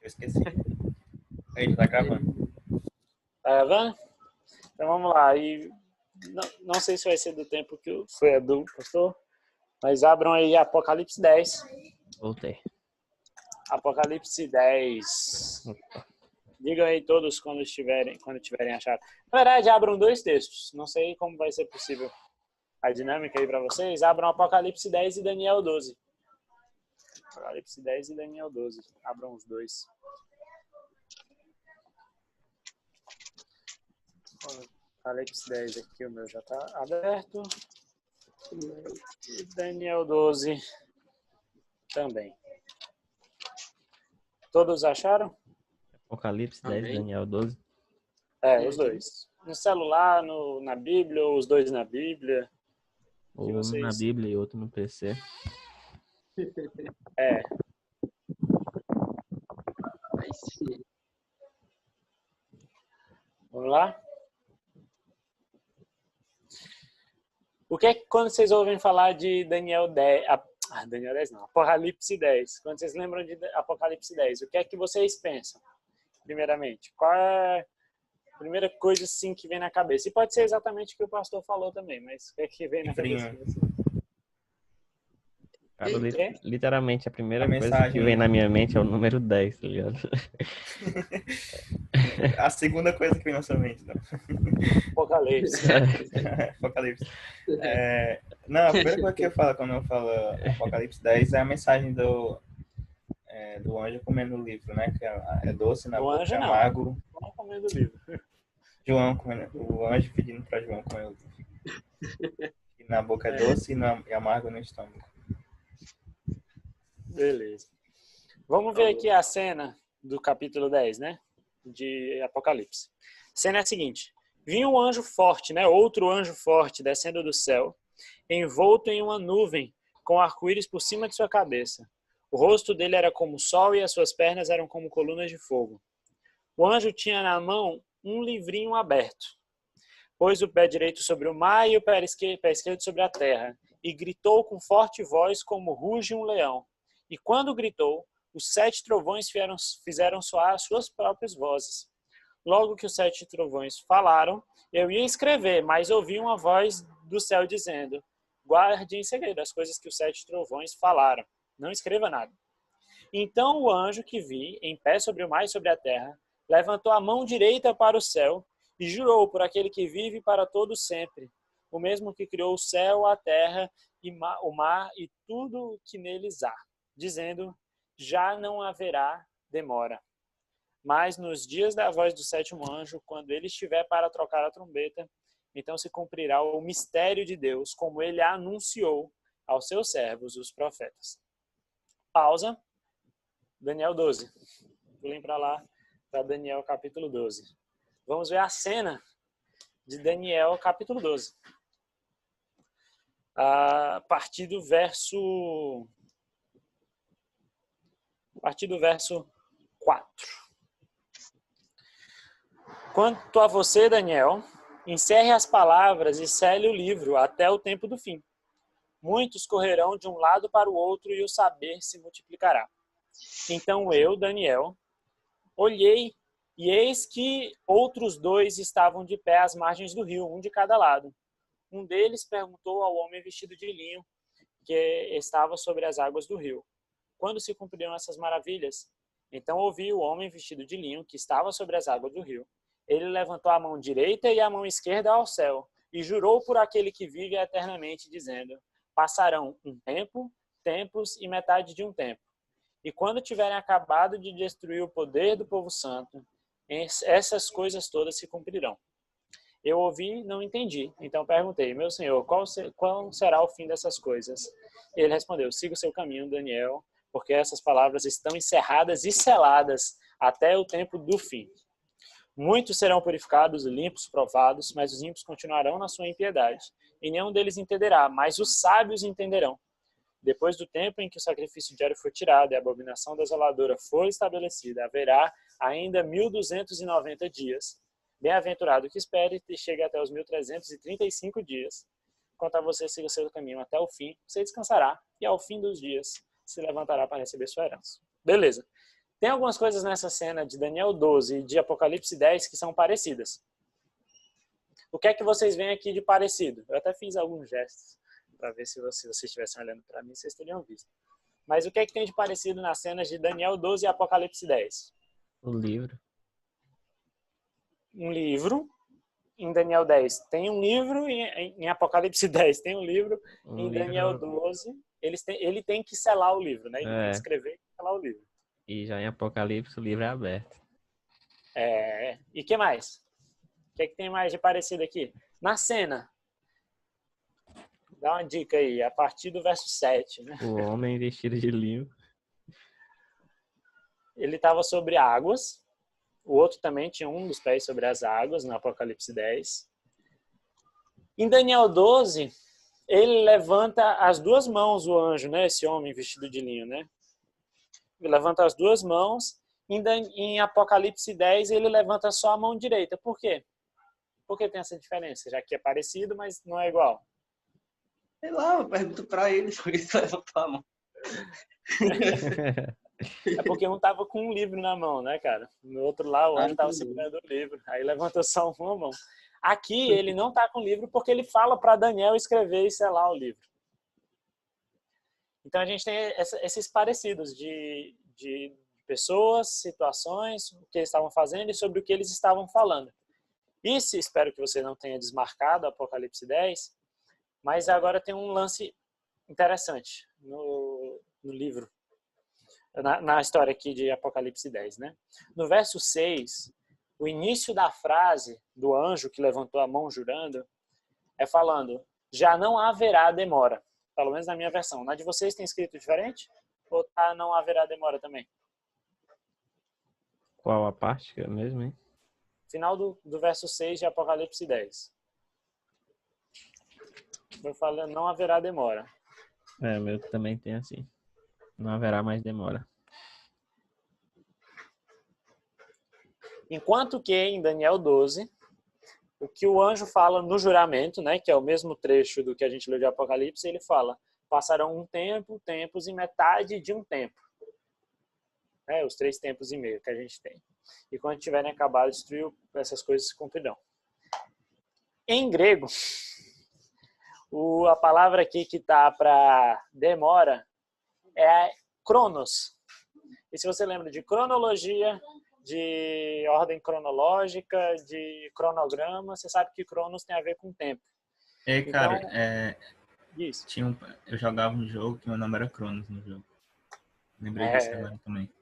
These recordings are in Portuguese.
Eu esqueci. Aí, tá gravando. Tá gravando? Então vamos lá. E não sei se vai ser do tempo que foi a do pastor, mas abram aí Apocalipse 10. Voltei. Apocalipse 10. Opa. Digam aí todos quando tiverem achado. Na verdade, abram dois textos. Não sei como vai ser possível a dinâmica aí para vocês. Abram Apocalipse 10 e Daniel 12. Apocalipse 10 e Daniel 12. Abram os dois. Apocalipse 10 aqui, o meu já está aberto. E Daniel 12 também. Todos acharam? Apocalipse 10, Amém. Daniel 12. Os dois. No celular, na Bíblia, ou os dois na Bíblia. Ou um na Bíblia e outro no PC. Aí sim. Vamos lá? O que é que quando vocês ouvem falar de Daniel 10... Daniel 10 não, Apocalipse 10. Quando vocês lembram de Apocalipse 10, o que é que vocês pensam? Primeiramente, qual é a primeira coisa assim que vem na cabeça? E pode ser exatamente o que o pastor falou também, mas o que é que vem na cabeça de vocês? Cara, literalmente a primeira coisa mensagem, que vem na minha mente é o número 10, tá ligado? A segunda coisa que vem na sua mente, não. Apocalipse. Apocalipse. Não, a primeira coisa que eu falo quando eu falo Apocalipse 10 é a mensagem do anjo comendo o livro, né? Que é doce na boca, é amargo. Não comendo o livro. O anjo pedindo para João comer o livro. E na boca é doce e amargo no estômago. Beleza. Vamos ver aqui a cena do capítulo 10, né? De Apocalipse. A cena é a seguinte. Vinha um anjo forte, né? Outro anjo forte descendo do céu, envolto em uma nuvem, com arco-íris por cima de sua cabeça. O rosto dele era como o sol e as suas pernas eram como colunas de fogo. O anjo tinha na mão um livrinho aberto. Pôs o pé direito sobre o mar e o pé esquerdo sobre a terra, e gritou com forte voz como ruge um leão. E quando gritou, os 7 trovões fizeram soar as suas próprias vozes. Logo que os 7 trovões falaram, eu ia escrever, mas ouvi uma voz do céu dizendo: guarde em segredo as coisas que os 7 trovões falaram. Não escreva nada. Então o anjo que vi, em pé sobre o mar e sobre a terra, levantou a mão direita para o céu e jurou por aquele que vive para todo sempre, o mesmo que criou o céu, a terra, o mar e tudo que neles há, dizendo: já não haverá demora. Mas nos dias da voz do 7º anjo, quando ele estiver para trocar a trombeta, então se cumprirá o mistério de Deus, como ele anunciou aos seus servos, os profetas. Pausa. Daniel 12. Pulem para lá, para Daniel capítulo 12. Vamos ver a cena de Daniel capítulo 12. A partir do verso 4. Quanto a você, Daniel, encerre as palavras e cele o livro até o tempo do fim. Muitos correrão de um lado para o outro e o saber se multiplicará. Então eu, Daniel, olhei e eis que outros 2 estavam de pé às margens do rio, um de cada lado. Um deles perguntou ao homem vestido de linho que estava sobre as águas do rio: quando se cumpriram essas maravilhas? Então ouvi o homem vestido de linho que estava sobre as águas do rio. Ele levantou a mão direita e a mão esquerda ao céu e jurou por aquele que vive eternamente, dizendo: passarão um tempo, tempos e metade de um tempo. E quando tiverem acabado de destruir o poder do povo santo, essas coisas todas se cumprirão. Eu ouvi e não entendi. Então perguntei: meu senhor, qual será o fim dessas coisas? Ele respondeu: siga o seu caminho, Daniel, porque essas palavras estão encerradas e seladas até o tempo do fim. Muitos serão purificados, limpos, provados, mas os ímpios continuarão na sua impiedade. E nenhum deles entenderá, mas os sábios entenderão. Depois do tempo em que o sacrifício diário for tirado e a abominação desoladora for estabelecida, haverá ainda 1290 dias. Bem-aventurado que espere e chegue até os 1335 dias. Quanto a você, siga o seu caminho até o fim, você descansará e ao fim dos dias se levantará para receber sua herança. Beleza. Tem algumas coisas nessa cena de Daniel 12 e de Apocalipse 10 que são parecidas. O que é que vocês veem aqui de parecido? Eu até fiz alguns gestos para ver se vocês estivessem olhando para mim, vocês teriam visto. Mas o que é que tem de parecido nas cenas de Daniel 12 e Apocalipse 10? O livro. Um livro. Em Daniel 10 tem um livro, em Apocalipse 10 tem um livro, em Daniel 12 ele tem que selar o livro, né? Ele tem que escrever e selar o livro. E já em Apocalipse o livro é aberto. E o que mais? O que é que tem mais de parecido aqui? Na cena, dá uma dica aí, a partir do verso 7. Né? O homem vestido de linho. Ele estava sobre águas. O outro também tinha um dos pés sobre as águas, no Apocalipse 10. Em Daniel 12, ele levanta as duas mãos, o anjo, né? Esse homem vestido de linho, né? Ele levanta as duas mãos. Em Apocalipse 10, ele levanta só a mão direita. Por quê? Por que tem essa diferença? Já que é parecido, mas não é igual. Sei lá, eu pergunto pra ele, por isso levantou a mão. É porque um tava com um livro na mão, né, cara? No outro lá, o anjo tava segurando o livro. Aí levantou só uma mão. Aqui, ele não tá com o livro porque ele fala para Daniel escrever e selar o livro. Então, a gente tem esses parecidos de pessoas, situações, o que eles estavam fazendo e sobre o que eles estavam falando. Isso, espero que você não tenha desmarcado Apocalipse 10, mas agora tem um lance interessante no livro. Na história aqui de Apocalipse 10, né? No verso 6, o início da frase do anjo que levantou a mão jurando é falando, já não haverá demora. Pelo menos na minha versão. Na de vocês tem escrito diferente? Ou tá não haverá demora também? Qual a parte mesmo, hein? Final do verso 6 de Apocalipse 10. Eu falo, não haverá demora. O meu também tem assim. Não haverá mais demora. Enquanto que em Daniel 12, o que o anjo fala no juramento, né, que é o mesmo trecho do que a gente leu de Apocalipse, ele fala, passarão um tempo, tempos e metade de um tempo. Os 3 tempos e meio que a gente tem. E quando tiverem acabado de destruir, essas coisas se cumprirão. Em grego, a palavra aqui que está para demora é cronos. E se você lembra de cronologia, de ordem cronológica, de cronograma, você sabe que cronos tem a ver com tempo. Cara, então, eu jogava um jogo que o nome era Cronos no jogo. Lembrei disso agora também.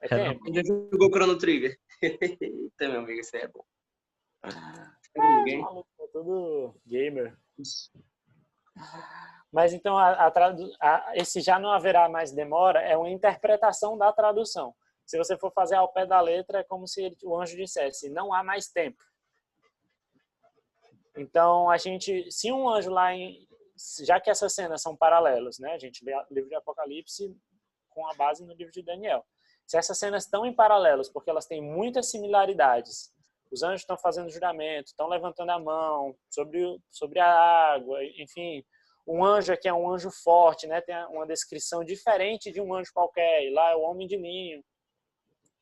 Tempo. Ele jogou Chrono Trigger. Eita, meu amigo, isso aí é bom. Tudo gamer. Mas então, esse já não haverá mais demora é uma interpretação da tradução. Se você for fazer ao pé da letra, é como se o anjo dissesse, não há mais tempo. Então, se um anjo lá, já que essas cenas são paralelas, né? A gente lê o livro de Apocalipse com a base no livro de Daniel. Se essas cenas estão em paralelos, porque elas têm muitas similaridades, os anjos estão fazendo juramento, estão levantando a mão sobre a água, enfim, um anjo aqui é um anjo forte, né? Tem uma descrição diferente de um anjo qualquer, e lá é o homem de linho.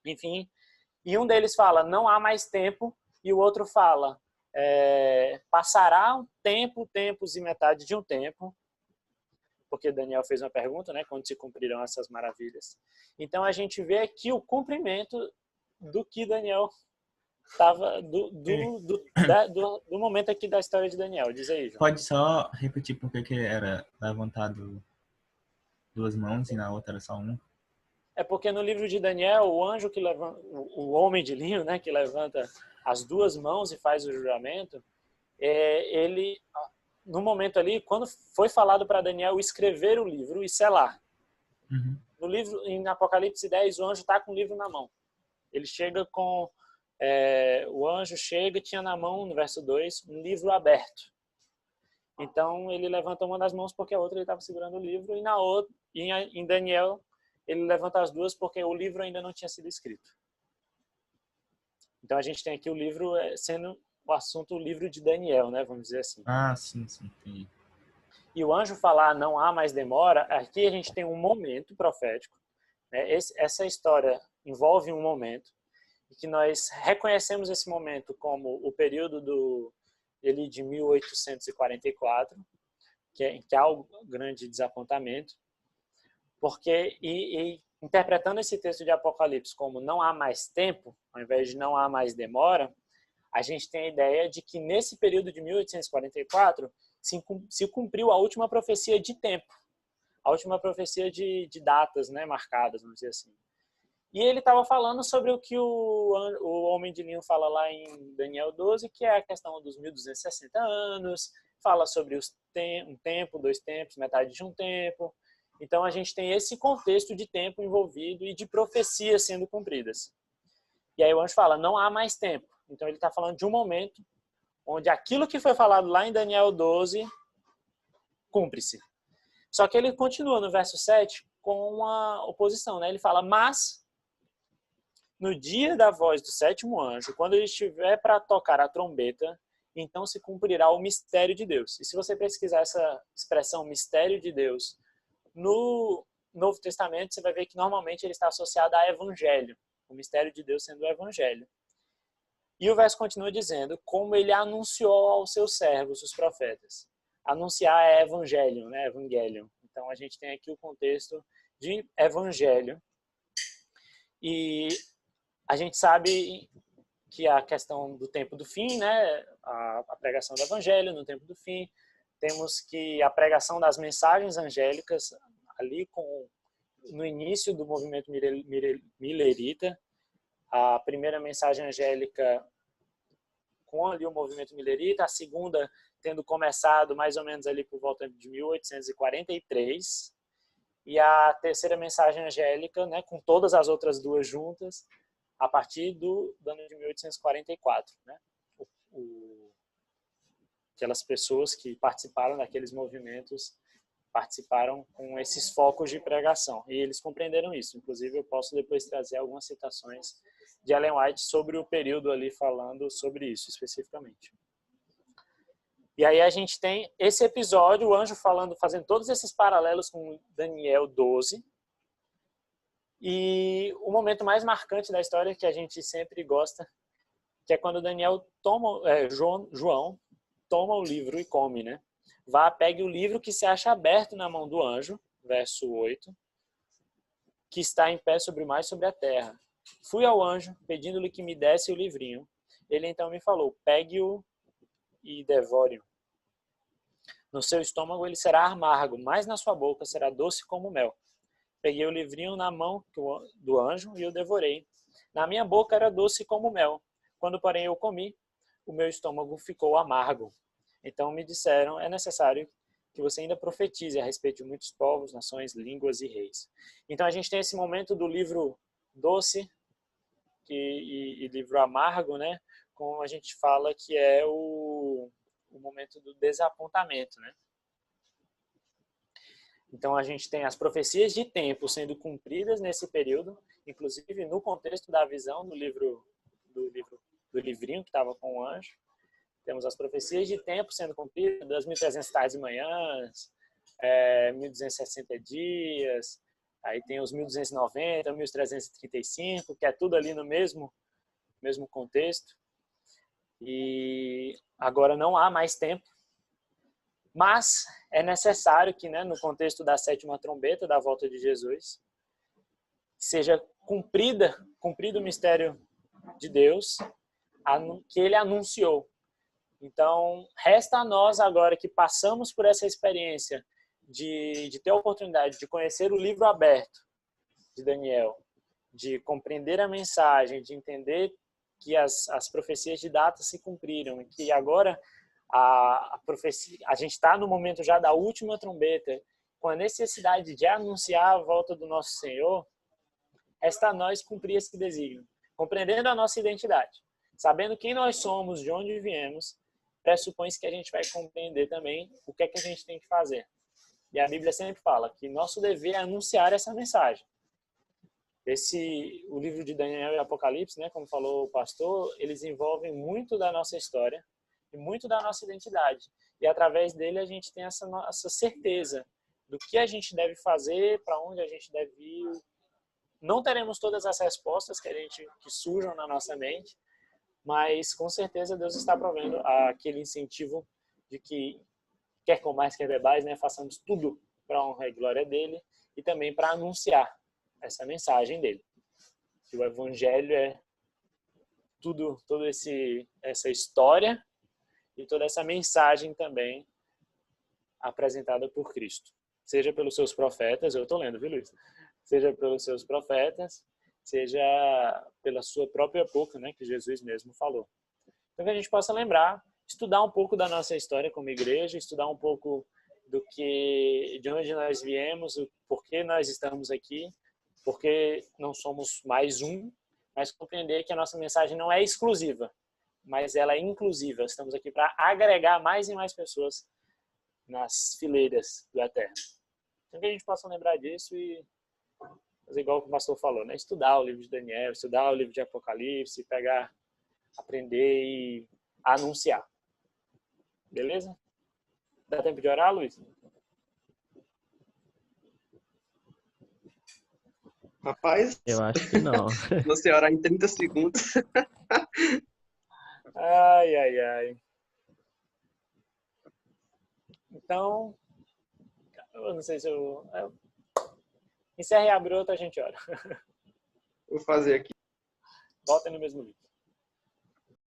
Enfim, e um deles fala, não há mais tempo, e o outro fala, passará um tempo, tempos e metade de um tempo, porque Daniel fez uma pergunta, né, quando se cumprirão essas maravilhas. Então a gente vê aqui o cumprimento do que Daniel estava, do momento aqui da história de Daniel. Diz aí, João. Pode só repetir por que era levantado 2 mãos e na outra era só uma? É porque no livro de Daniel, o anjo que levanta, o homem de linho, né, que levanta as 2 mãos e faz o juramento, ele, no momento ali, quando foi falado para Daniel escrever o livro e selar. Uhum. No livro, em Apocalipse 10, o anjo está com o livro na mão. Ele chega com, o anjo chega e tinha na mão, no verso 2, um livro aberto. Então, ele levanta uma das mãos porque a outra ele estava segurando o livro, e na outra, em Daniel, ele levanta as 2 porque o livro ainda não tinha sido escrito. Então a gente tem aqui o livro sendo o assunto, o livro de Daniel, né? Vamos dizer assim. Ah, sim, entendi. E o anjo falar não há mais demora, aqui a gente tem um momento profético Essa história envolve um momento e que nós reconhecemos esse momento como o período de 1844, que há um grande desapontamento, porque interpretando esse texto de Apocalipse como não há mais tempo, ao invés de não há mais demora, a gente tem a ideia de que nesse período de 1844 se cumpriu a última profecia de tempo, a última profecia de datas, né, marcadas, vamos dizer assim. E ele estava falando sobre o que o Homem de Linho fala lá em Daniel 12, que é a questão dos 1260 anos, fala sobre um tempo, 2 tempos, metade de um tempo. Então a gente tem esse contexto de tempo envolvido e de profecias sendo cumpridas. E aí o anjo fala, não há mais tempo. Então ele está falando de um momento onde aquilo que foi falado lá em Daniel 12 cumpre-se. Só que ele continua no verso 7 com uma oposição, né? Ele fala, mas no dia da voz do 7º anjo, quando ele estiver para tocar a trombeta, então se cumprirá o mistério de Deus. E se você pesquisar essa expressão mistério de Deus no Novo Testamento, você vai ver que normalmente ele está associado a evangelho, o mistério de Deus sendo o evangelho. E o verso continua dizendo, como ele anunciou aos seus servos, os profetas. Anunciar é evangelho, né? Evangelion. Então a gente tem aqui o contexto de evangelho. E a gente sabe que a questão do tempo do fim, né? A pregação do evangelho no tempo do fim. Temos que a pregação das mensagens angélicas ali no início do movimento milerita. A primeira mensagem angélica com ali o movimento milerita, a segunda tendo começado mais ou menos ali por volta de 1843, e a terceira mensagem angélica, né, com todas as outras duas juntas, a partir do ano de 1844. Né? Aquelas pessoas que participaram daqueles movimentos participaram com esses focos de pregação, e eles compreenderam isso. Inclusive, eu posso depois trazer algumas citações de Ellen White sobre o período ali falando sobre isso especificamente. E aí a gente tem esse episódio, o anjo fazendo todos esses paralelos com Daniel 12. E o momento mais marcante da história que a gente sempre gosta, que é quando João toma o livro e come, né? Vá, pegue o livro que se acha aberto na mão do anjo, verso 8, que está em pé sobre o mar e sobre a terra. Fui ao anjo, pedindo-lhe que me desse o livrinho. Ele então me falou, pegue-o e devore-o. No seu estômago ele será amargo, mas na sua boca será doce como mel. Peguei o livrinho na mão do anjo e o devorei. Na minha boca era doce como mel. Quando, porém, eu comi, o meu estômago ficou amargo. Então me disseram, é necessário que você ainda profetize a respeito de muitos povos, nações, línguas e reis. Então a gente tem esse momento do livro doce e livro amargo, né? Como a gente fala que é o momento do desapontamento, né? Então a gente tem as profecias de tempo sendo cumpridas nesse período, inclusive no contexto da visão do livrinho que estava com o anjo. Temos as profecias de tempo sendo cumpridas, das 1300 tardes e manhãs, 1260 dias, aí tem os 1290, 1335, que é tudo ali no mesmo contexto. E agora não há mais tempo, mas é necessário que, né, no contexto da 7ª trombeta, da volta de Jesus, seja cumprido o mistério de Deus, que ele anunciou. Então, resta a nós agora que passamos por essa experiência de ter a oportunidade de conhecer o livro aberto de Daniel, de compreender a mensagem, de entender que as profecias de data se cumpriram e que agora a gente está no momento já da última trombeta, com a necessidade de anunciar a volta do nosso Senhor. Resta a nós cumprir esse desígnio, compreendendo a nossa identidade, sabendo quem nós somos, de onde viemos, pressupõe-se que a gente vai compreender também o que é que a gente tem que fazer. E a Bíblia sempre fala que nosso dever é anunciar essa mensagem. O livro de Daniel e Apocalipse, né, como falou o pastor, eles envolvem muito da nossa história e muito da nossa identidade. E através dele a gente tem essa certeza do que a gente deve fazer, para onde a gente deve ir, Não teremos todas as respostas que surjam na nossa mente, mas com certeza Deus está provendo aquele incentivo de que quer comais, quer bebais, né, façamos tudo para a honra e glória dele e também para anunciar essa mensagem dele. Que o evangelho é toda essa história e toda essa mensagem também apresentada por Cristo. Seja pelos seus profetas, eu estou lendo, viu, Luiz? Seja pelos seus profetas, seja pela sua própria boca, né, que Jesus mesmo falou. Então que a gente possa lembrar, estudar um pouco da nossa história como igreja, estudar um pouco de onde nós viemos, o porquê nós estamos aqui, porque não somos mais um, mas compreender que a nossa mensagem não é exclusiva, mas ela é inclusiva. Estamos aqui para agregar mais e mais pessoas nas fileiras do Eterno. Então que a gente possa lembrar disso e fazer igual o pastor falou, né? Estudar o livro de Daniel, estudar o livro de Apocalipse, pegar, aprender e anunciar. Beleza? Dá tempo de orar, Luiz? Rapaz, Eu acho que não. você orar em 30 segundos. Ai, ai, ai. Então, eu não sei se eu encerre e abre outra, a gente ora. Vou fazer aqui. Volta no mesmo livro.